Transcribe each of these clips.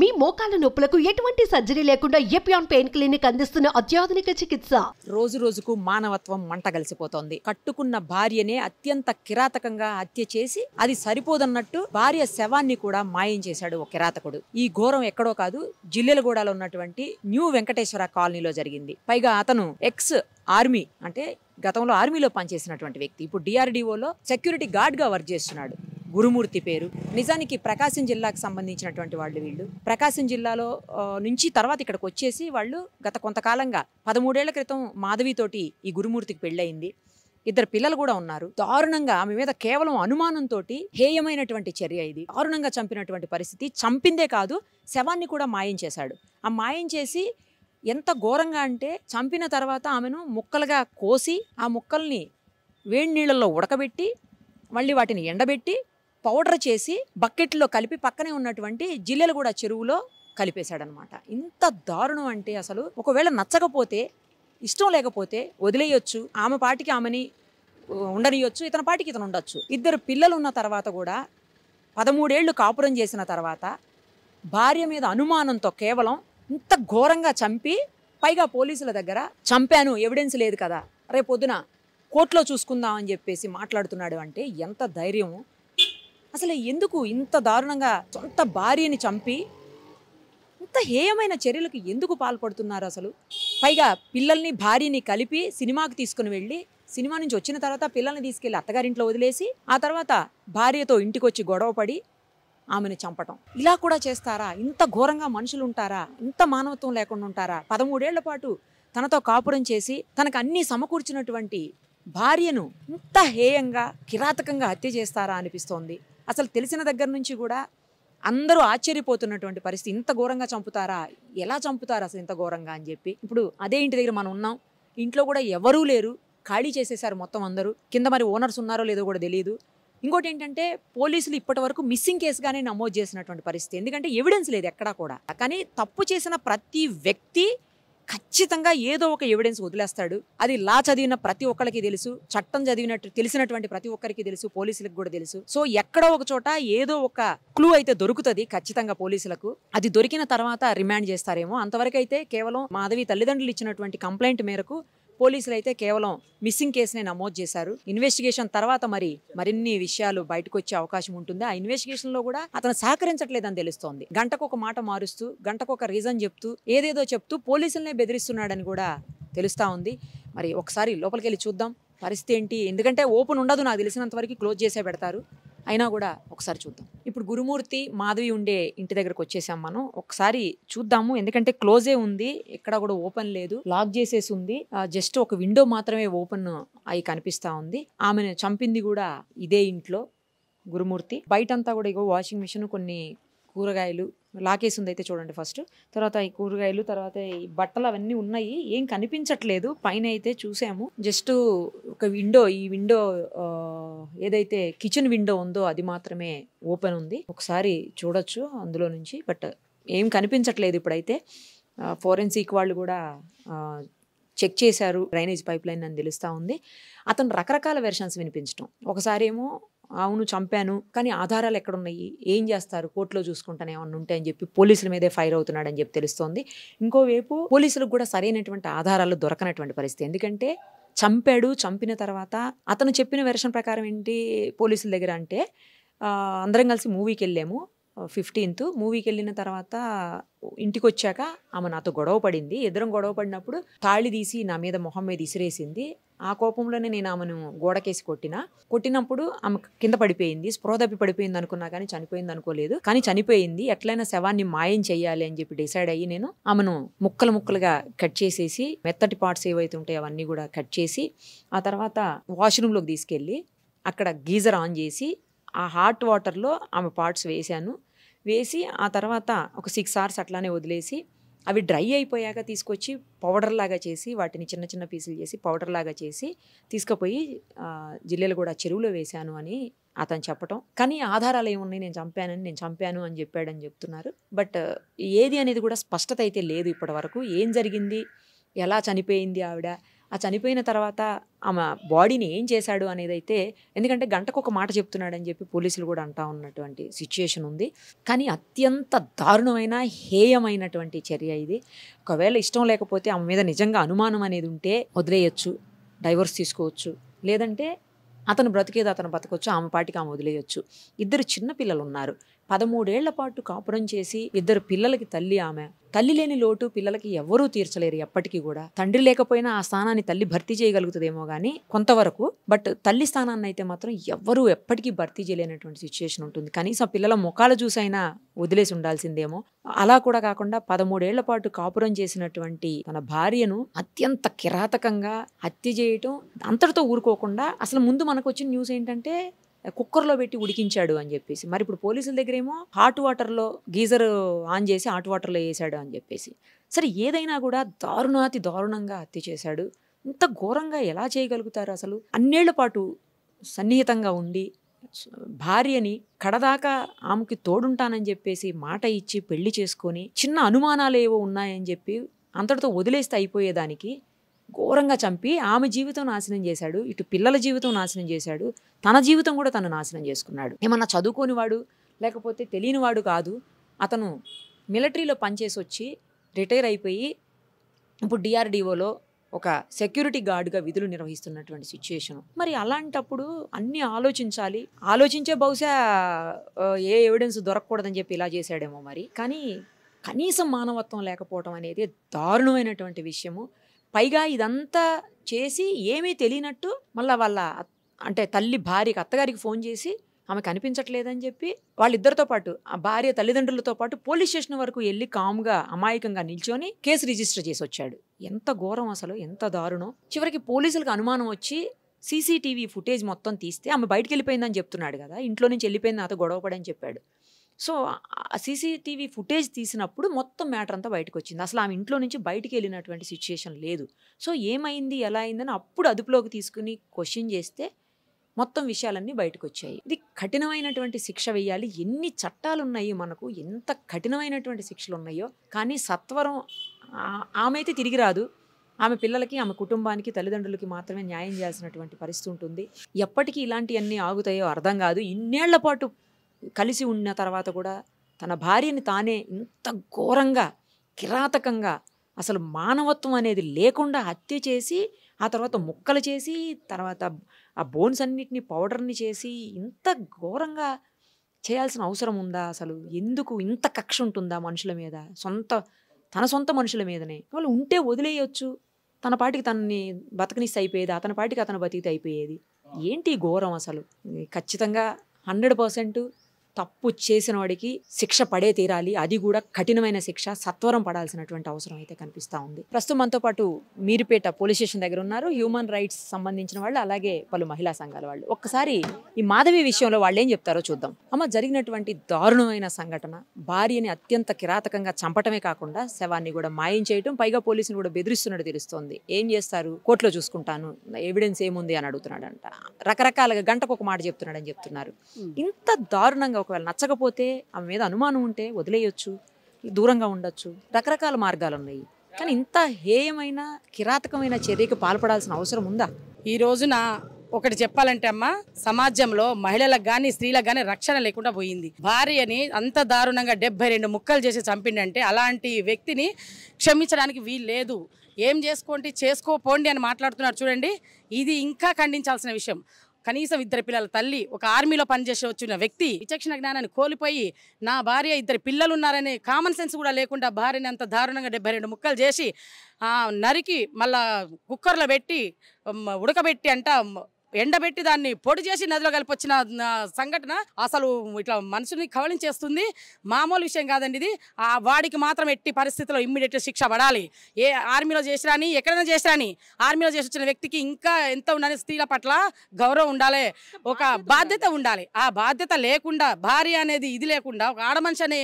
మీ మోకాల నొప్పులకు ఎటువంటి సర్జరీ లేకుండా ఎపియాన్ పెయిన్ క్లినిక్ అందిస్తున్న అత్యాధునిక చికిత్స. రోజు రోజుకు మానవత్వం మంటగలిసిపోతోంది. కట్టుకున్న భార్యనే అత్యంత కిరాతకంగా హత్య చేసి అది సరిపోదన్నట్టు భార్య శవాన్ని కూడా మాయం చేశాడు ఒక కిరాతకుడు. ఈ ఘోరం ఎక్కడో కాదు, జిల్లెలగూడలో ఉన్నటువంటి న్యూ వెంకటేశ్వర కాలనీలో జరిగింది. పైగా అతను ఎక్స్ ఆర్మీ, అంటే గతంలో ఆర్మీలో పనిచేసినటువంటి వ్యక్తి. ఇప్పుడు డిఆర్డిఓలో సెక్యూరిటీ గార్డ్ గా వర్క్ చేస్తున్నాడు. గురుమూర్తి పేరు. నిజానికి ప్రకాశం జిల్లాకు సంబంధించినటువంటి వాళ్ళు వీళ్ళు. ప్రకాశం జిల్లాలో నుంచి తర్వాత ఇక్కడికి వచ్చేసి వాళ్ళు గత కొంతకాలంగా 13 ఏళ్ల క్రితం మాధవితోటి ఈ గురుమూర్తికి పెళ్ళయింది. 2 పిల్లలు కూడా ఉన్నారు. దారుణంగా ఆమె మీద కేవలం అనుమానంతో హేయమైనటువంటి చర్య ఇది. దారుణంగా చంపినటువంటి పరిస్థితి. చంపిందే కాదు, శవాన్ని కూడా మాయం చేశాడు. ఆ మాయం చేసి ఎంత ఘోరంగా అంటే, చంపిన తర్వాత ఆమెను ముక్కలుగా కోసి ఆ ముక్కల్ని వేడి నీళ్ళల్లో ఉడకబెట్టి మళ్ళీ వాటిని ఎండబెట్టి పౌడర్ చేసి బకెట్లో కలిపి పక్కనే ఉన్నటువంటి జిల్లెలగూడ చెరువులో కలిపేశాడనమాట. ఇంత దారుణం అంటే, అసలు ఒకవేళ నచ్చకపోతే, ఇష్టం లేకపోతే వదిలేయొచ్చు, ఆమె పాటికి ఆమెని ఉండనియొచ్చు, ఇతని పాటికి ఇతను ఉండొచ్చు. 2 పిల్లలు ఉన్న తర్వాత కూడా 13 ఏళ్ళు కాపురం చేసిన తర్వాత భార్య మీద అనుమానంతో కేవలం ఇంత ఘోరంగా చంపి, పైగా పోలీసుల దగ్గర చంపాను, ఎవిడెన్స్ లేదు కదా, రేపు పొద్దున కోర్టులో చూసుకుందామని చెప్పేసి మాట్లాడుతున్నాడు. అంటే ఎంత ధైర్యము! అసలు ఎందుకు ఇంత దారుణంగా సొంత భార్యని చంపి ఇంత హేయమైన చర్యలకు ఎందుకు పాల్పడుతున్నారు అసలు? పైగా పిల్లల్ని భార్యని కలిపి సినిమాకి తీసుకుని వెళ్ళి, సినిమా నుంచి వచ్చిన తర్వాత పిల్లల్ని తీసుకెళ్లి అత్తగారింట్లో వదిలేసి, ఆ తర్వాత భార్యతో ఇంటికొచ్చి గొడవపడి ఆమెను చంపటం. ఇలా కూడా చేస్తారా? ఇంత ఘోరంగా మనుషులు ఉంటారా? ఇంత మానవత్వం లేకుండా ఉంటారా? 13 ఏళ్ల పాటు తనతో కాపురం చేసి తనకు అన్నీ సమకూర్చినటువంటి భార్యను ఇంత హేయంగా కిరాతకంగా హత్య చేస్తారా అనిపిస్తోంది. అసలు తెలిసిన దగ్గర నుంచి కూడా అందరూ ఆశ్చర్యపోతున్నటువంటి పరిస్థితి. ఇంత ఘోరంగా చంపుతారా? ఎలా చంపుతారు అసలు ఇంత ఘోరంగా అని చెప్పి. ఇప్పుడు అదే ఇంటి దగ్గర మనం ఉన్నాం. ఇంట్లో కూడా ఎవరూ లేరు, ఖాళీ చేసేసారు మొత్తం అందరూ. కింద మరి ఓనర్స్ ఉన్నారో లేదో కూడా తెలియదు. ఇంకోటి ఏంటంటే, పోలీసులు ఇప్పటి వరకు మిస్సింగ్ కేసుగానే నమోదు చేసినటువంటి పరిస్థితి. ఎందుకంటే ఎవిడెన్స్ లేదు ఎక్కడా కూడా. కానీ తప్పు చేసిన ప్రతి వ్యక్తి ఖచ్చితంగా ఏదో ఒక ఎవిడెన్స్ వదిలేస్తాడు. అది లా చదివిన ప్రతి ఒక్కరికి తెలుసు, చట్టం చదివినట్టు తెలిసినటువంటి ప్రతి ఒక్కరికి తెలుసు, పోలీసులకు కూడా తెలుసు. సో ఎక్కడో ఒక చోట ఏదో ఒక క్లూ అయితే దొరుకుతుంది ఖచ్చితంగా పోలీసులకు. అది దొరికిన తర్వాత రిమాండ్ చేస్తారేమో. అంతవరకు అయితే కేవలం మాధవి తల్లిదండ్రులు ఇచ్చినటువంటి కంప్లైంట్ మేరకు పోలీసులు అయితే కేవలం మిస్సింగ్ కేసునే నమోదు చేశారు. ఇన్వెస్టిగేషన్ తర్వాత మరిన్ని విషయాలు బయటకు వచ్చే అవకాశం ఉంటుంది. ఆ ఇన్వెస్టిగేషన్ లో కూడా అతను సహకరించట్లేదని తెలుస్తోంది. గంటకు ఒక మాట మారుస్తూ, గంటకు ఒక రీజన్ చెప్తూ, ఏదేదో చెప్తూ పోలీసులనే బెదిరిస్తున్నాడని కూడా తెలుస్తా ఉంది. మరి ఒకసారి లోపలికి వెళ్ళి చూద్దాం పరిస్థితి ఏంటి. ఎందుకంటే ఓపెన్ ఉండదు, నాకు తెలిసినంత వరకు క్లోజ్ చేసే పెడతారు. అయినా కూడా ఒకసారి చూద్దాం. ఇప్పుడు గురుమూర్తి మాధవి ఉండే ఇంటి దగ్గరకు వచ్చేసాం మనం. ఒకసారి చూద్దాము. ఎందుకంటే క్లోజే ఉంది, ఎక్కడ కూడా ఓపెన్ లేదు, లాక్ చేసేసి ఉంది. జస్ట్ ఒక విండో మాత్రమే ఓపెన్ అయి కనిపిస్తా ఉంది. ఆమెను చంపింది కూడా ఇదే ఇంట్లో గురుమూర్తి. బయటంతా కూడా ఇగో వాషింగ్ మిషన్, కొన్ని కూరగాయలు లాకేసి ఉంది అయితే చూడండి ఫస్ట్. తర్వాత ఈ కూరగాయలు, తర్వాత ఈ బట్టలు అవన్నీ ఉన్నాయి. ఏం కనిపించట్లేదు. పైన అయితే చూసాము, జస్ట్ ఒక విండో, ఈ విండో ఏదైతే కిచెన్ విండో ఉందో అది మాత్రమే ఓపెన్ ఉంది. ఒకసారి చూడొచ్చు అందులో నుంచి. బట్ ఏం కనిపించట్లేదు ఇప్పుడైతే. ఫోరెన్సిక్ వాళ్ళు కూడా చెక్ చేశారు డ్రైనేజ్ పైప్ లైన్ అని తెలుస్తూ ఉంది. అతను రకరకాల వెర్షన్స్ వినిపించడం. ఒకసారి ఏమో అవును చంపాను, కానీ ఆధారాలు ఎక్కడున్నాయి, ఏం చేస్తారు, కోర్టులో చూసుకుంటానే ఏమన్నా ఉంటే అని చెప్పి పోలీసుల మీదే ఫైర్ అవుతున్నాడని చెప్పి తెలుస్తోంది. ఇంకోవైపు పోలీసులకు కూడా సరైనటువంటి ఆధారాలు దొరకనటువంటి పరిస్థితి. ఎందుకంటే చంపాడు, చంపిన తర్వాత అతను చెప్పిన వెర్షన్ ప్రకారం ఏంటి పోలీసుల దగ్గర అంటే, అందరం కలిసి మూవీకి వెళ్ళాము 15th. మూవీకి వెళ్ళిన తర్వాత ఇంటికి వచ్చాక ఆమె నాతో గొడవ పడింది. ఇద్దరం గొడవ పడినప్పుడు తాళి తీసి నా మీద మొహం మీద ఇసిరేసింది. ఆ కోపంలోనే నేను ఆమెను గోడకేసి కొట్టినప్పుడు ఆమె కింద పడిపోయింది. స్పృహ తప్పి పడిపోయింది అనుకున్నా కానీ చనిపోయింది అనుకోలేదు. కానీ చనిపోయింది. ఎట్లయినా శవాన్ని మాయం చేయాలి అని చెప్పి డిసైడ్ అయ్యి నేను ఆమెను ముక్కలుగా కట్ చేసేసి, మెత్తటి పార్ట్స్ ఏవైతే ఉంటాయో అవన్నీ కూడా కట్ చేసి, ఆ తర్వాత వాష్రూమ్లోకి తీసుకెళ్ళి అక్కడ గీజర్ ఆన్ చేసి ఆ హాట్ వాటర్లో ఆమె పార్ట్స్ వేసి ఆ తర్వాత ఒక 6 hours అట్లానే వదిలేసి, అవి డ్రై అయిపోయాక తీసుకొచ్చి పౌడర్ లాగా చేసి, వాటిని చిన్న చిన్న పీసులు చేసి పౌడర్ లాగా చేసి తీసుకుపోయి జిల్లెలగూడ చెరువులో వేశాను అని అతను చెప్పటం. కానీ ఆధారాలు ఏమున్నాయి, నేను చంపాను అని చెప్పాడని చెప్తున్నారు. బట్ ఏది అనేది కూడా స్పష్టత అయితే లేదు ఇప్పటి వరకు. ఏం జరిగింది, ఎలా చనిపోయింది ఆవిడ, ఆ చనిపోయిన తర్వాత ఆమె బాడీని ఏం చేశాడు అనేది అయితే, ఎందుకంటే గంటకు ఒక మాట చెప్తున్నాడని చెప్పి పోలీసులు కూడా అంటా ఉన్నటువంటి సిచ్యుయేషన్ ఉంది. కానీ అత్యంత దారుణమైన హేయమైనటువంటి చర్య ఇది. ఒకవేళ ఇష్టం లేకపోతే ఆమె మీద నిజంగా అనుమానం అనేది ఉంటే వదిలేయచ్చు, డైవర్స్ తీసుకోవచ్చు, లేదంటే అతను బ్రతికేది అతను బతకొచ్చు, ఆమె పాటికి ఆమె వదిలేయచ్చు. ఇద్దరు చిన్న పిల్లలు ఉన్నారు. 13 ఏళ్ల పాటు కాపురం చేసి 2 పిల్లలకి తల్లి ఆమె. తల్లి లేని లోటు పిల్లలకి ఎవ్వరూ తీర్చలేరు ఎప్పటికీ కూడా. తండ్రి లేకపోయినా ఆ స్థానాన్ని తల్లి భర్తీ చేయగలుగుతుందేమో కానీ కొంతవరకు, బట్ తల్లి స్థానాన్ని అయితే మాత్రం ఎవ్వరూ ఎప్పటికీ భర్తీ చేయలేనటువంటి సిచ్యుయేషన్ ఉంటుంది. కనీసం పిల్లల ముఖాలు చూసైనా వదిలేసి ఉండాల్సిందేమో. అలా కూడా కాకుండా 13 ఏళ్ల పాటు కాపురం చేసినటువంటి తన భార్యను అత్యంత కిరాతకంగా హత్య చేయటం, అంతటితో ఊరుకోకుండా అసలు ముందు మనకు వచ్చిన న్యూస్ ఏంటంటే కుక్కర్లో పెట్టి ఉడికించాడు అని చెప్పేసి. మరి ఇప్పుడు పోలీసుల దగ్గరేమో హాట్ వాటర్లో గీజర్ ఆన్ చేసి హాట్ వాటర్లో వేసాడు అని చెప్పేసి. సరే ఏదైనా కూడా దారుణాతి దారుణంగా హత్య చేశాడు. ఇంత ఘోరంగా ఎలా చేయగలుగుతారు అసలు? అన్నేళ్ల పాటు సన్నిహితంగా ఉండి భార్యని కడదాకా ఆమెకి తోడుంటానని చెప్పేసి మాట ఇచ్చి పెళ్లి చేసుకొని చిన్న అనుమానాలు ఏవో ఉన్నాయని చెప్పి అంతటితో వదిలేస్తే అయిపోయేదానికి ఘోరంగా చంపి ఆమె జీవితం నాశనం చేశాడు. ఇటు పిల్లల జీవితం నాశనం చేశాడు. తన జీవితం కూడా తను నాశనం చేసుకున్నాడు. ఏమన్నా చదువుకోనివాడు లేకపోతే తెలియనివాడు కాదు. అతను మిలిటరీలో పనిచేసి వచ్చి రిటైర్ అయిపోయి ఇప్పుడు డిఆర్డిఓలో ఒక సెక్యూరిటీ గార్డ్గా విధులు నిర్వహిస్తున్నటువంటి సిచ్యుయేషన్. మరి అలాంటప్పుడు అన్నీ ఆలోచించాలి. ఆలోచించే బహుశా ఏ ఎవిడెన్స్ దొరకకూడదని చెప్పి ఇలా చేశాడేమో మరి. కానీ కనీసం మానవత్వం లేకపోవడం అనేది దారుణమైనటువంటి విషయము. పైగా ఇదంతా చేసి ఏమీ తెలియనట్టు మళ్ళీ వాళ్ళ అంటే తల్లి భార్యకి అత్తగారికి ఫోన్ చేసి ఆమె కనిపించట్లేదని చెప్పి వాళ్ళిద్దరితో పాటు ఆ భార్య తల్లిదండ్రులతో పాటు పోలీస్ స్టేషన్ వరకు వెళ్ళి కామ్గా అమాయకంగా నిల్చొని కేసు రిజిస్టర్ చేసి వచ్చాడు. ఎంత ఘోరం అసలు, ఎంత దారుణం. చివరికి పోలీసులకు అనుమానం వచ్చి సీసీటీవీ ఫుటేజ్ మొత్తం తీస్తే ఆమె బయటికి వెళ్ళిపోయిందని చెప్తున్నాడు కదా, ఇంట్లో నుంచి వెళ్ళిపోయింది నాతో గొడవపడని చెప్పాడు. సో ఆ సీసీటీవీ ఫుటేజ్ తీసినప్పుడు మొత్తం మ్యాటర్ అంతా బయటకు వచ్చింది. అసలు ఆమె ఇంట్లో నుంచి బయటికి వెళ్ళినటువంటి సిచ్యుయేషన్ లేదు. సో ఏమైంది ఎలా అయిందని అప్పుడు అదుపులోకి తీసుకుని క్వశ్చన్ చేస్తే మొత్తం విషయాలన్నీ బయటకు వచ్చాయి. ఇది కఠినమైనటువంటి శిక్ష వేయాలి. ఎన్ని చట్టాలు ఉన్నాయి మనకు, ఎంత కఠినమైనటువంటి శిక్షలు ఉన్నాయో. కానీ సత్వరం ఆమె అయితే తిరిగి రాదు. ఆమె పిల్లలకి ఆమె కుటుంబానికి తల్లిదండ్రులకి మాత్రమే న్యాయం చేయాల్సినటువంటి పరిస్థితి ఉంటుంది. ఎప్పటికీ ఇలాంటివన్నీ ఆగుతాయో అర్థం కాదు. ఇన్నేళ్ల పాటు కలిసి ఉన్న తర్వాత కూడా తన భార్యని తానే ఇంత ఘోరంగా కిరాతకంగా అసలు మానవత్వం అనేది లేకుండా హత్య చేసి ఆ తర్వాత ముక్కలు చేసి తర్వాత ఆ బోన్స్ అన్నిటిని పౌడర్ని చేసి ఇంత ఘోరంగా చేయాల్సిన అవసరం ఉందా? అసలు ఎందుకు ఇంత కక్ష ఉంటుందా మనుషుల మీద? తన సొంత మనుషుల మీదనే. వాళ్ళు ఉంటే వదిలేయచ్చు, తన పాటికి తనని బతకనిస్తే అయిపోయేది, అతని పాటికి అతను బతికితే అయిపోయేది. ఏంటి ఘోరం అసలు? ఖచ్చితంగా 100% తప్పు చేసిన వాడికి శిక్ష పడే తీరాలి. అది కూడా కఠినమైన శిక్ష, సత్వరం పడాల్సినటువంటి అవసరం అయితే కనిపిస్తూ ఉంది. ప్రస్తుతం మనతో పాటు మీరుపేట పోలీస్ స్టేషన్ దగ్గర ఉన్నారు హ్యూమన్ రైట్స్ సంబంధించిన వాళ్ళు, అలాగే పలు మహిళా సంఘాల వాళ్ళు. ఒక్కసారి ఈ మాధవి విషయంలో వాళ్ళు ఏం చెప్తారో చూద్దాం. అమ్మ, జరిగినటువంటి దారుణమైన సంఘటన, భార్యని అత్యంత కిరాతకంగా చంపటమే కాకుండా శవాన్ని కూడా మాయం చేయటం, పైగా పోలీసులు కూడా బెదిరిస్తున్నట్టు తెలుస్తోంది. ఏం చేస్తారు, కోర్టులో చూసుకుంటాను, ఎవిడెన్స్ ఏముంది అని అడుగుతున్నాడంట. రకరకాలుగా గంటకు ఒక మాట చెప్తున్నాడని చెప్తున్నారు. ఇంత దారుణంగా ఒకవేళ నచ్చకపోతే ఆమె మీద అనుమానం ఉంటే వదిలేయొచ్చు, దూరంగా ఉండొచ్చు, రకరకాల మార్గాలు ఉన్నాయి. కానీ ఇంత హేయమైన కిరాతకమైన చర్యకు పాల్పడాల్సిన అవసరం ఉందా? ఈ రోజున ఒకటి చెప్పాలంటే అమ్మ, సమాజంలో మహిళలకు కానీ స్త్రీలకు కానీ రక్షణ లేకుండా పోయింది. భార్యని అంత దారుణంగా 72 ముక్కలు చేసి చంపిండంటే అలాంటి వ్యక్తిని క్షమించడానికి వీలు లేదు. ఏం చేసుకోపోండి అని మాట్లాడుతున్నారు చూడండి. ఇది ఇంకా ఖండించాల్సిన విషయం. కనీసం 2 పిల్లల తల్లి, ఒక ఆర్మీలో పనిచేసి వచ్చిన వ్యక్తి విచక్షణ జ్ఞానాన్ని కోల్పోయి నా భార్య 2 పిల్లలు ఉన్నారనే కామన్ సెన్స్ కూడా లేకుండా భార్యని అంత దారుణంగా 72 ముక్కలు చేసి నరికి మళ్ళా కుక్కర్లో పెట్టి ఉడకబెట్టి ఎండబెట్టి దాన్ని పొడి చేసి నదిలో కలిపొచ్చిన సంఘటన అసలు ఇట్లా మనసుని కవలించేస్తుంది. మామూలు విషయం కాదండి ఇది. వాడికి మాత్రం ఎట్టి పరిస్థితుల్లో ఇమ్మీడియట్ శిక్ష పడాలి. ఏ ఆర్మీలో చేసిరాని, ఎక్కడైనా చేసిరాని, ఆర్మీలో చేసి వచ్చిన వ్యక్తికి ఇంకా ఎంత ఉండాలి, స్త్రీల పట్ల గౌరవం ఉండాలి, ఒక బాధ్యత ఉండాలి. ఆ బాధ్యత లేకుండా, భార్య అనేది ఇది లేకుండా, ఒక ఆడమనిషి అనే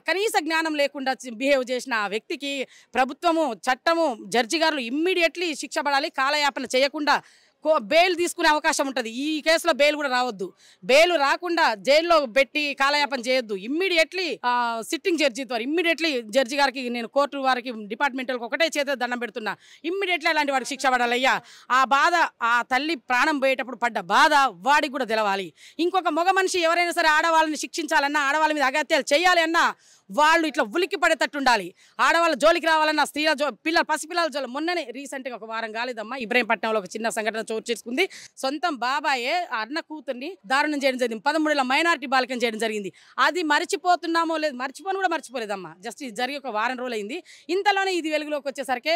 కనీస జ్ఞానం లేకుండా బిహేవ్ చేసిన ఆ వ్యక్తికి ప్రభుత్వము, చట్టము, జడ్జి గారు ఇమ్మీడియట్లీ శిక్ష పడాలి. కాలయాపన చేయకుండా బెయిల్ తీసుకునే అవకాశం ఉంటుంది. ఈ కేసులో బెయిల్ కూడా రావద్దు. బెయిల్ రాకుండా జైల్లో పెట్టి కాలయాపన చేయొద్దు. ఇమ్మీడియట్లీ సిట్టింగ్ జడ్జి ద్వారా ఇమ్మీడియట్లీ జడ్జి గారికి నేను కోర్టు వారికి డిపార్ట్మెంట్లకు ఒకటే చేత దండం పెడుతున్నా. ఇమ్మీడియట్లీ అలాంటి వాడికి శిక్ష పడాలయ్యా. ఆ బాధ ఆ తల్లి ప్రాణం పోయేటప్పుడు పడ్డ బాధ వాడికి కూడా తెలవాలి. ఇంకొక మగ మనిషి ఎవరైనా సరే ఆడవాళ్ళని శిక్షించాలన్నా, ఆడవాళ్ళ మీద అగత్యాలు చేయాలి అన్నా వాళ్ళు ఇట్లా ఉలిక్కి పడేటట్టు ఉండాలి. ఆడవాళ్ళ జోలికి రావాలన్నా, స్త్రీల పిల్లలు పసిపిల్లల జోలి మొన్ననే రీసెంట్గా ఒక వారం కాలేదమ్మా ఇబ్రహీంపట్నంలో ఒక చిన్న సంఘటన చోటు చేసుకుంది. సొంతం బాబాయే అన్న కూతుర్ని దారుణం చేయడం జరిగింది. 13 ఏళ్ల మైనారిటీ బాలికం చేయడం జరిగింది. అది మర్చిపోతున్నామో లేదు, మర్చిపోను కూడా మర్చిపోలేదమ్మా. జస్ట్ ఇది జరిగి ఒక వారం రోజులు అయింది. ఇంతలోనే ఇది వెలుగులోకి వచ్చేసరికి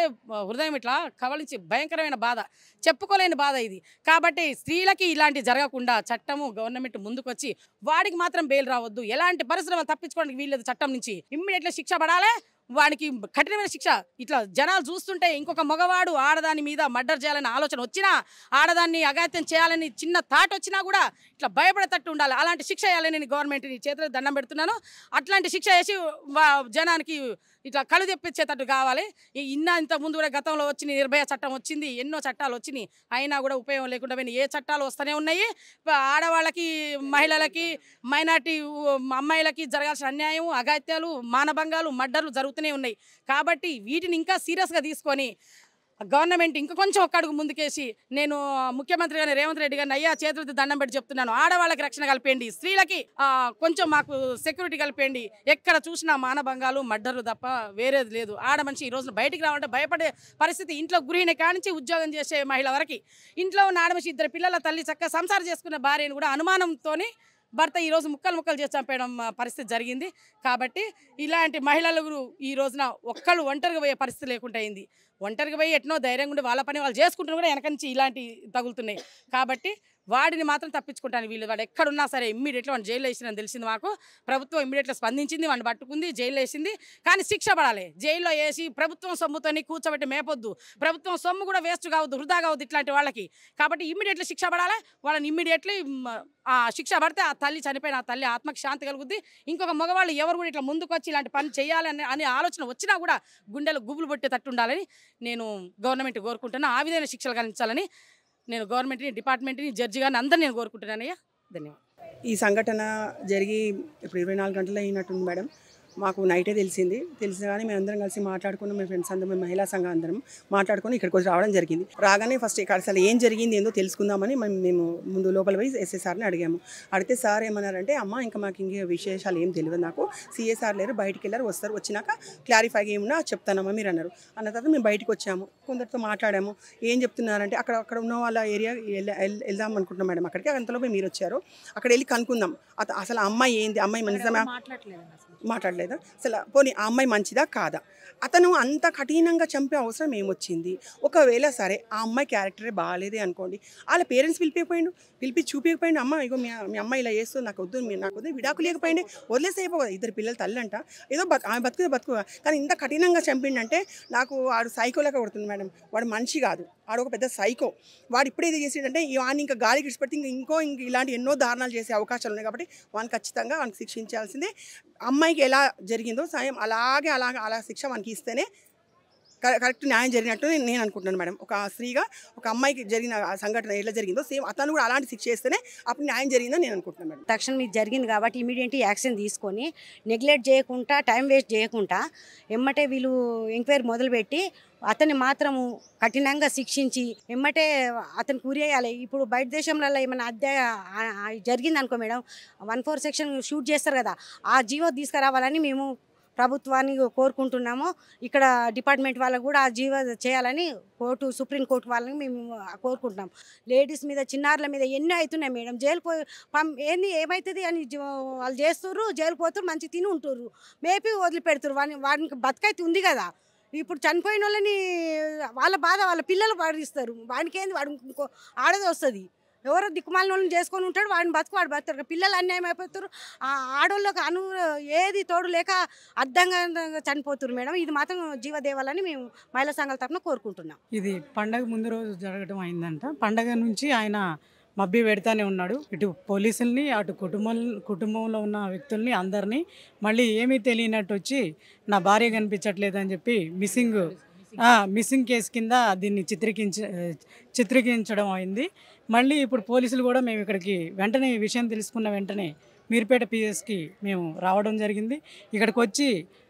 హృదయం ఇట్లా కవలించి భయంకరమైన బాధ, చెప్పుకోలేని బాధ ఇది. కాబట్టి స్త్రీలకి ఇలాంటి జరగకుండా చట్టము గవర్నమెంట్ ముందుకొచ్చి వాడికి మాత్రం బెయిల్ రావద్దు. ఎలాంటి పరిశ్రమ తప్పించుకోవడానికి వీల్లేదు. చట్టం నుంచి ఇమ్మీడియట్లీ శిక్ష పడాలి. వాడికి కఠినమైన శిక్ష. ఇట్లా జనాలు చూస్తుంటే ఇంకొక మగవాడు ఆడదాని మీద మర్డర్ చేయాలని ఆలోచన వచ్చినా, ఆడదాన్ని అఘాత్యం చేయాలని చిన్న థాట్ వచ్చినా కూడా ఇట్లా భయపడేటట్టు ఉండాలి. అలాంటి శిక్ష వేయాలని నేను గవర్నమెంట్ని చేతులు దండం పెడుతున్నాను. అట్లాంటి శిక్ష వేసి జనానికి ఇట్లా కళ్ళు తెప్పించేటట్టు కావాలి. ఇంత ముందు కూడా గతంలో వచ్చిన నిర్భయ చట్టం వచ్చింది, ఎన్నో చట్టాలు వచ్చినాయి. అయినా కూడా ఉపయోగం లేకుండా పోయిన ఏ చట్టాలు వస్తూనే ఉన్నాయి. ఆడవాళ్ళకి, మహిళలకి, మైనార్టీ అమ్మాయిలకి జరగాల్సిన అన్యాయం, అఘాత్యాలు, మానభంగాలు, మర్డర్లు జరుగుతూనే ఉన్నాయి. కాబట్టి వీటిని ఇంకా సీరియస్గా తీసుకొని గవర్నమెంట్ ఇంకా కొంచెం ఒక్క అడుగు ముందుకేసి నేను ముఖ్యమంత్రి గారిని రేవంత్ రెడ్డి గారిని అయ్యా చేతులతో దండం పెట్టి చెప్తున్నాను. ఆడవాళ్ళకి రక్షణ కలిపేయండి, స్త్రీలకి కొంచెం మాకు సెక్యూరిటీ కలిపేయండి. ఎక్కడ చూసినా మానభంగాలు, మర్డర్లు తప్ప వేరేది లేదు. ఆడ మనిషి ఈ రోజున బయటికి రావాలంటే భయపడే పరిస్థితి. ఇంట్లో గృహిణి కానించి ఉద్యోగం చేసే మహిళ వరకు, ఇంట్లో ఉన్న ఆడమనిషి 2 పిల్లల తల్లి చక్కగా సంసారం చేసుకున్న భార్యను కూడా అనుమానంతో భర్త ఈరోజు ముక్కలు చేసి చంపేయడం పరిస్థితి జరిగింది. కాబట్టి ఇలాంటి మహిళలు ఈ రోజున ఒక్కళ్ళు ఒంటరిగా పోయే పరిస్థితి లేకుండా అయింది. ఒంటరిగా పోయి ఎట్నో ధైర్యంగా ఉండి వాళ్ళ పని వాళ్ళు చేసుకుంటున్నా కూడా వెనక నుంచి ఇలాంటి తగులుతున్నాయి. కాబట్టి వాడిని మాత్రం తప్పించుకుంటాను. వీళ్ళు వాడు ఎక్కడున్నా సరే ఇమ్మీడియట్లీ వాడిని జైల్లో వేసిందని తెలిసింది మాకు. ప్రభుత్వం ఇమ్మీడియట్గా స్పందించింది, వాడిని పట్టుకుంది, జైల్లో వేసింది. కానీ శిక్ష పడాలి. జైల్లో వేసి ప్రభుత్వం సొమ్ముతోని కూర్చోబెట్టి మేపొద్దు. ప్రభుత్వం సొమ్ము కూడా వేస్ట్ కావద్దు, వృధా కావద్దు ఇట్లాంటి వాళ్ళకి. కాబట్టి ఇమ్మీడియట్లీ శిక్ష పడాలి. వాళ్ళని ఇమ్మీడియట్లీ ఆ శిక్ష పడితే ఆ తల్లి చనిపోయిన ఆ తల్లి ఆత్మకి శాంతి కలుగుద్ది. ఇంకొక మగవాళ్ళు ఎవరు కూడా ఇట్లా ముందుకు వచ్చి ఇలాంటి పని చేయాలని అనే ఆలోచన వచ్చినా కూడా గుండెలు గుబులు పట్టేటట్టు ఉండాలని నేను గవర్నమెంట్ కోరుకుంటున్నాను. ఆ విధమైన శిక్షలు కల్పించాలని నేను గవర్నమెంట్ని, డిపార్ట్మెంట్ని, జడ్జి గారిని అందరినీ నేను కోరుకుంటున్నానయ్యా. ధన్యవాదాలు. ఈ సంఘటన జరిగి ఇప్పుడు 24 గంటలు అయినట్టుంది మేడం. మాకు నైటే తెలిసింది. కానీ మేము అందరం కలిసి మాట్లాడుకున్నాం. మేము ఫ్రెండ్స్ అందరం, మేము మహిళా సంఘం అందరం మాట్లాడుకొని ఇక్కడికి వచ్చి రావడం జరిగింది. రాగానే ఫస్ట్ ఇక్కడ అసలు ఏం జరిగింది ఏందో తెలుసుకుందామని మేము ముందు లోపల పోయి ఎస్ఎస్ఆర్ని అడిగాము. అడిగితే సార్ ఏమన్నారంటే, అమ్మ ఇంకా మాకు ఇంకే విశేషాలు ఏం తెలియదు, నాకు సిఎస్ఆర్ లేరు, బయటికి వెళ్ళారు, వస్తారు, వచ్చినాక క్లారిఫై ఏమున్నా చెప్తానమ్మా మీరు అన్నారు. అన్న తర్వాత మేము బయటకు వచ్చాము, కొందరితో మాట్లాడాము. ఏం చెప్తున్నారంటే అక్కడ ఉన్న వాళ్ళ ఏరియా వెళ్దాం అనుకుంటున్నాం మేడం. అక్కడికి అంతలోపే మీరు వచ్చారు. అక్కడ వెళ్ళి కనుక్కుందాం అసలు అమ్మాయి ఏంది, అమ్మాయి నిజమా మాట్లాడలేదా, అసలు పోనీ ఆ అమ్మాయి మంచిదా కాదా, అతను అంత కఠినంగా చంపే అవసరం ఏమొచ్చింది. ఒకవేళ సరే ఆ అమ్మాయి క్యారెక్టరే బాగాలేదే అనుకోండి, వాళ్ళ పేరెంట్స్ పిలిపి చూపించకపోయింది. అమ్మ ఇగో మీ అమ్మాయి ఇలా చేస్తుంది, నాకు వద్దు విడాకు లేకపోయింది, వదిలేసి అయిపోదు. 2 పిల్లల తల్లి అంట, ఏదో ఆమె బతుకు. కానీ ఇంత కఠినంగా చంపిండంటే నాకు వాడు సైకోలాగా కొడుతుంది మేడం. వాడు మనిషి కాదు, వాడు ఒక పెద్ద సైకో. వాడు ఇప్పుడు ఏది చేసేటంటే వాడిని ఇంకా గాలికి ఇచ్చిపెడితే ఇంక ఇలాంటి ఎన్నో దారుణాలు చేసే అవకాశాలు ఉన్నాయి. కాబట్టి వానికి ఖచ్చితంగా వానికి శిక్షించాల్సిందే. అమ్మాయికి ఎలా జరిగిందో సాయం అలా శిక్ష మనకి ఇస్తేనే కరెక్ట్ న్యాయం జరిగినట్టు నేను అనుకుంటున్నాను మేడం. ఒక స్త్రీగా ఒక అమ్మాయికి జరిగిన సంఘటన ఎలా జరిగిందో సేమ్ అతను కూడా అలాంటి శిక్ష చేస్తేనే అప్పుడు న్యాయం జరిగిందని నేను అనుకుంటున్నాను మేడం. తక్షణం ఇది జరిగింది కాబట్టి ఇమీడియట్లీ యాక్షన్ తీసుకొని నెగ్లెక్ట్ చేయకుండా, టైం వేస్ట్ చేయకుండా ఎమ్మటే వీళ్ళు ఎంక్వైరీ మొదలుపెట్టి అతన్ని మాత్రము కఠినంగా శిక్షించి ఎమ్మటే అతనికి ఉరేయాలి. ఇప్పుడు బయట దేశంలో ఏమైనా జరిగింది అనుకో మేడం, 1/4 సెక్షన్ షూట్ చేస్తారు కదా, ఆ జీవో తీసుకురావాలని మేము ప్రభుత్వాన్ని కోరుకుంటున్నాము. ఇక్కడ డిపార్ట్మెంట్ వాళ్ళకు కూడా ఆ జీవో చేయాలని సుప్రీంకోర్టు వాళ్ళని మేము కోరుకుంటున్నాం. లేడీస్ మీద, చిన్నారుల మీద ఎన్నో అవుతున్నాయి మేడం. జైలు ఏమవుతుంది అని వాళ్ళు చేస్తుర్రు, జైలు పోతురు, మంచి తిని ఉంటుర్రు, మేపి వదిలిపెడుతురు. వాడికి బతుకైతే ఉంది కదా. ఇప్పుడు చనిపోయిన వాళ్ళని వాళ్ళ బాధ వాళ్ళ పిల్లలు పాటిస్తారు. వాడికి ఏంది, వాడు ఇంకో ఆడది వస్తుంది, ఎవరో దిక్కుమాలిన వాళ్ళని చేసుకొని ఉంటాడు, వాడిని వాడు బతుకుతారు. పిల్లలు అన్యాయం అయిపోతారు. ఆడోళ్ళకి ఏది తోడు లేక అర్థంగా చనిపోతున్నారు మేడం. ఇది మాత్రం జీవదేవాలని మేము మహిళా సంఘాల తరఫున కోరుకుంటున్నాం. ఇది పండగ ముందు రోజు జరగడం అయిందంట. పండగ నుంచి ఆయన మభ్య పెడతానే ఉన్నాడు, ఇటు పోలీసుల్ని, అటు కుటుంబంలో ఉన్న వ్యక్తుల్ని అందరినీ. మళ్ళీ ఏమీ తెలియనట్టు వచ్చి నా భార్య కనిపించట్లేదని చెప్పి మిస్సింగ్ మిస్సింగ్ కేసు కింద దీన్ని చిత్రీకరించడం అయింది. మళ్ళీ ఇప్పుడు పోలీసులు కూడా మేము ఇక్కడికి వెంటనే ఈ విషయం తెలుసుకున్న వెంటనే మీర్పేట పిఎస్కి మేము రావడం జరిగింది. ఇక్కడికి వచ్చి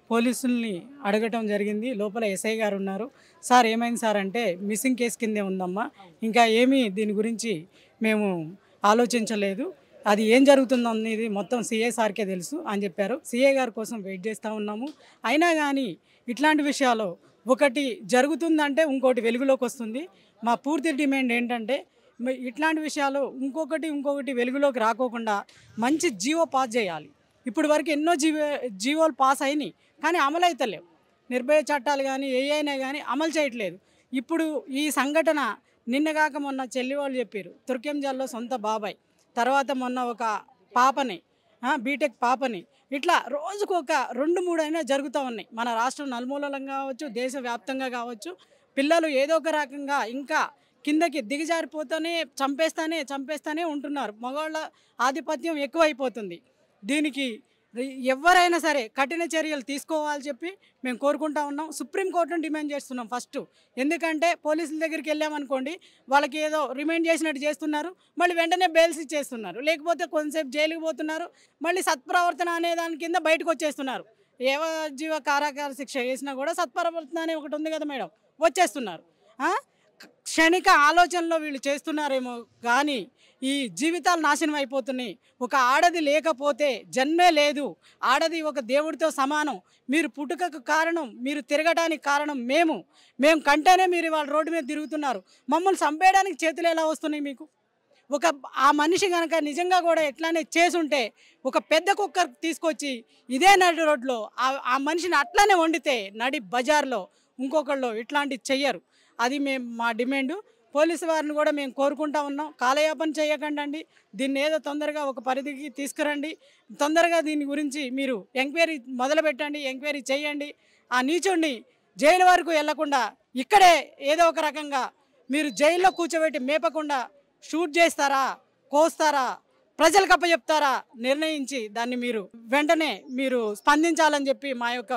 పోలీసుల్ని అడగటం జరిగింది. లోపల ఎస్ఐ గారు ఉన్నారు. సార్ ఏమైంది సార్ అంటే మిస్సింగ్ కేసు కిందే ఉందమ్మా, ఇంకా ఏమీ దీని గురించి మేము ఆలోచించలేదు, అది ఏం జరుగుతుందో అనేది మొత్తం సిఐ సార్కే తెలుసు అని చెప్పారు. సిఐ గారి కోసం వెయిట్ చేస్తూ ఉన్నాము. అయినా కానీ ఇట్లాంటి విషయాలు ఒకటి జరుగుతుందంటే ఇంకోటి వెలుగులోకి వస్తుంది. మా పూర్తి డిమాండ్ ఏంటంటే ఇట్లాంటి విషయాలు ఇంకొకటి వెలుగులోకి రాకోకుండా మంచి జీవో పాస్ చేయాలి. ఇప్పుడు వరకు ఎన్నో జీవోలు పాస్ అయినాయి కానీ అమలు అవుతలేవు. నిర్భయ చట్టాలు కానీ ఏ అయినా కానీ అమలు చేయట్లేదు. ఇప్పుడు ఈ సంఘటన నిన్నగాక మొన్న చెల్లి వాళ్ళు చెప్పారు, తుర్కెంజాల్లో సొంత బాబాయ్, తర్వాత మొన్న ఒక పాపని బీటెక్ పాపని, ఇట్లా రోజుకు ఒక 2-3 అయినా జరుగుతూ ఉన్నాయి. మన రాష్ట్రం నలుమూలలంగా కావచ్చు, దేశవ్యాప్తంగా కావచ్చు, పిల్లలు ఏదో ఒక రకంగా ఇంకా కిందకి దిగజారిపోతూనే చంపేస్తానే ఉంటున్నారు. మగవాళ్ళ ఆధిపత్యం ఎక్కువైపోతుంది. దీనికి ఎవరైనా సరే కఠిన చర్యలు తీసుకోవాలని చెప్పి మేము కోరుకుంటా ఉన్నాం. సుప్రీంకోర్టును డిమాండ్ చేస్తున్నాం ఫస్ట్. ఎందుకంటే పోలీసుల దగ్గరికి వెళ్ళామనుకోండి, వాళ్ళకి ఏదో రిమైండ్ చేసినట్టు చేస్తున్నారు, మళ్ళీ వెంటనే బెయిల్స్ ఇచ్చేస్తున్నారు, లేకపోతే కొంతసేపు జైలుకి పోతున్నారు, మళ్ళీ సత్ప్రవర్తన అనే దాని కింద బయటకు వచ్చేస్తున్నారు. జీవ కారాగార శిక్ష వేసినా కూడా సత్ప్రవర్తన అనే ఒకటి ఉంది కదా మేడం, వచ్చేస్తున్నారు. క్షణిక ఆలోచనలో వీళ్ళు చేస్తున్నారేమో కానీ ఈ జీవితాలు నాశనం అయిపోతున్నాయి. ఒక ఆడది లేకపోతే జన్మే లేదు. ఆడది ఒక దేవుడితో సమానం. మీరు పుట్టుకకు కారణం, మీరు తిరగడానికి కారణం మేము కంటేనే మీరు వాళ్ళ రోడ్డు మీద తిరుగుతున్నారు. మమ్మల్ని చంపేయడానికి చేతులు ఎలా వస్తున్నాయి మీకు? ఆ మనిషి కనుక నిజంగా కూడా ఎట్లానే చేసుంటే ఒక పెద్ద కుక్కర్ తీసుకొచ్చి ఇదే నడి రోడ్లో ఆ మనిషిని అట్లానే వండితే నడి బజార్లో ఇంకొకళ్ళు ఇట్లాంటివి చెయ్యరు. అది మా డిమాండు. పోలీసు వారిని కూడా మేము కోరుకుంటా ఉన్నాం, కాలయాపన చేయకండి, దీన్ని ఏదో తొందరగా ఒక పరిధికి తీసుకురండి, తొందరగా దీని గురించి మీరు ఎంక్వైరీ మొదలుపెట్టండి, ఎంక్వైరీ చేయండి. ఆ నీచుడిని జైలు వరకు వెళ్లకుండా ఇక్కడే ఏదో ఒక రకంగా మీరు జైల్లో కూర్చోబెట్టి మేపకుండా షూట్ చేస్తారా, కోస్తారా, ప్రజలకు అప్పచెప్తారా నిర్ణయించి దాన్ని మీరు వెంటనే మీరు స్పందించాలని చెప్పి మా యొక్క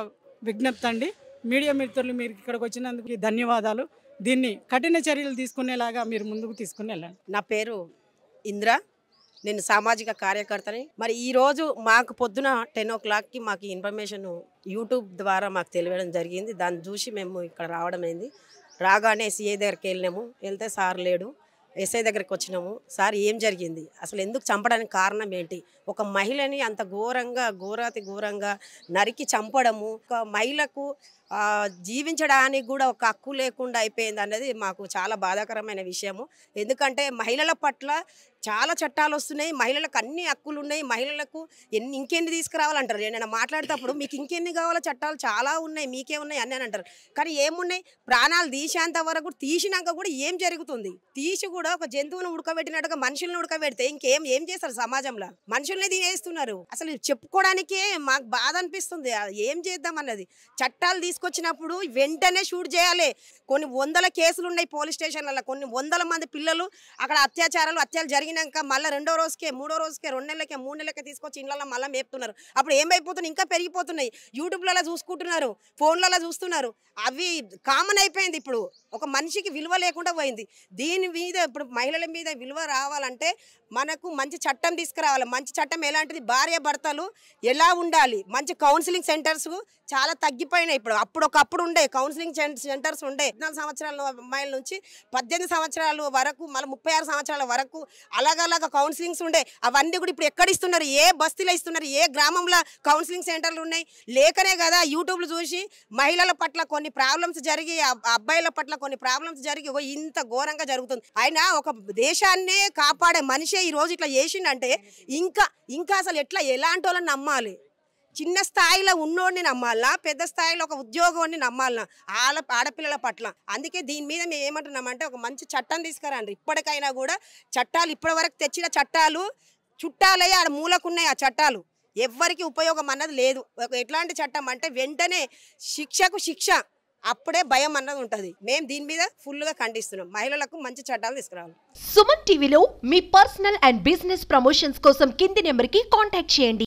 విజ్ఞప్తి అండి. మీడియా మిత్రులు మీరు ఇక్కడికి వచ్చినందుకు ధన్యవాదాలు. దీన్ని కఠిన చర్యలు తీసుకునేలాగా మీరు ముందుకు తీసుకుని వెళ్ళండి. నా పేరు ఇంద్ర, నేను సామాజిక కార్యకర్తని. మరి ఈరోజు మాకు పొద్దున 10 o'clockకి మాకు ఇన్ఫర్మేషన్ యూట్యూబ్ ద్వారా మాకు తెలియడం జరిగింది. దాన్ని చూసి మేము ఇక్కడ రావడం అయింది. రాగానే సిఐ దగ్గరికి వెళ్ళినాము. వెళ్తే సార్ లేడు. ఎస్ఐ దగ్గరికి వచ్చినాము. సార్ ఏం జరిగింది, అసలు ఎందుకు చంపడానికి కారణం ఏంటి, ఒక మహిళని అంత ఘోరాతి ఘోరంగా నరికి చంపడము, ఒక మహిళకు జీవించడానికి కూడా ఒక హక్కు లేకుండా అయిపోయింది అన్నది మాకు చాలా బాధాకరమైన విషయము. ఎందుకంటే మహిళల పట్ల చాలా చట్టాలు వస్తున్నాయి, మహిళలకు అన్ని హక్కులు ఉన్నాయి, మహిళలకు ఇంకెన్ని తీసుకురావాలంటారు. నేను మాట్లాడేటప్పుడు మీకు ఇంకెన్ని కావాలో చట్టాలు చాలా ఉన్నాయి, మీకే ఉన్నాయి అని అంటారు. కానీ ఏమున్నాయి, ప్రాణాలు తీసేంత వరకు తీసినాక కూడా ఏం జరుగుతుంది? తీసి కూడా ఒక జంతువును ఉడకబెట్టినట్టుగా మనుషులను ఉడకబెడితే ఏం చేస్తారు సమాజంలో? మనుషుల్ని తినేస్తున్నారు. అసలు చెప్పుకోవడానికే మాకు బాధ అనిపిస్తుంది. ఏం చేద్దాం అన్నది. చట్టాలు తీసుకొచ్చినప్పుడు వెంటనే షూట్ చేయాలి. కొన్ని 100 కేసులు ఉన్నాయి పోలీస్ స్టేషన్లలో, కొన్ని 100 మంది పిల్లలు అక్కడ అత్యాచారాలు జరిగినాక మళ్ళీ 2వ రోజుకే 3వ రోజుకే 2 నెలలకే 3 నెలలకే తీసుకొచ్చి ఇళ్ళలో మళ్ళీ మేపుతున్నారు. అప్పుడు ఏమైపోతున్నాయి, ఇంకా పెరిగిపోతున్నాయి. యూట్యూబ్లలో చూసుకుంటున్నారు, ఫోన్లలో చూస్తున్నారు. అవి కామన్ అయిపోయింది. ఇప్పుడు ఒక మనిషికి విలువ లేకుండా పోయింది. దీని మీద ఇప్పుడు మహిళల మీద విలువ రావాలంటే మనకు మంచి చట్టం తీసుకురావాలి. మంచి చట్టం ఎలాంటిది, భార్య భర్తలు ఎలా ఉండాలి, మంచి కౌన్సిలింగ్ సెంటర్స్ చాలా తగ్గిపోయినాయి. ఇప్పుడు ఒకప్పుడు ఉండే కౌన్సిలింగ్ సెంటర్స్ ఉండే 14 సంవత్సరాల అమ్మాయిల నుంచి 18 సంవత్సరాల వరకు, మళ్ళీ 36 సంవత్సరాల వరకు అలాగలాగా కౌన్సిలింగ్స్ ఉండే. అవన్నీ కూడా ఇప్పుడు ఎక్కడ ఇస్తున్నారు, ఏ బస్తీలో ఇస్తున్నారు, ఏ గ్రామంలో కౌన్సిలింగ్ సెంటర్లు ఉన్నాయి? లేకనే కదా యూట్యూబ్లు చూసి మహిళల పట్ల కొన్ని ప్రాబ్లమ్స్ జరిగి, అబ్బాయిల పట్ల కొన్ని ప్రాబ్లమ్స్ జరిగి ఇంత ఘోరంగా జరుగుతుంది. అయినా ఒక దేశాన్నే కాపాడే మనిషే ఈ రోజు ఇట్లా చేసిండంటే ఇంకా అసలు ఎలాంటి వాళ్ళని నమ్మాలి? చిన్న స్థాయిలో ఉన్నోడిని నమ్మాలనా, పెద్ద స్థాయిలో ఒక ఉద్యోగాన్ని నమ్మాలనా ఆడపిల్లల పట్ల? అందుకే దీని మీద మేము ఏమంటున్నామంటే ఒక మంచి చట్టం తీసుకురండి. ఇప్పటికైనా కూడా చట్టాలు ఇప్పటి వరకు తెచ్చిన చట్టాలు చుట్టాలయ్యి ఆడ మూలకున్నాయి. ఆ చట్టాలు ఎవ్వరికి ఉపయోగం అన్నది లేదు. ఎట్లాంటి చట్టం అంటే వెంటనే శిక్షకు శిక్ష, అప్పుడే భయం అన్నది ఉంటుంది. మేము దీని మీద ఫుల్గా ఖండిస్తున్నాం. మహిళలకు మంచి చట్టాలు తీసుకురావాలి. సుమన్ టీవీలో మీ పర్సనల్ అండ్ బిజినెస్ ప్రమోషన్స్ కోసం కింది నెంబర్కి కాంటాక్ట్ చేయండి.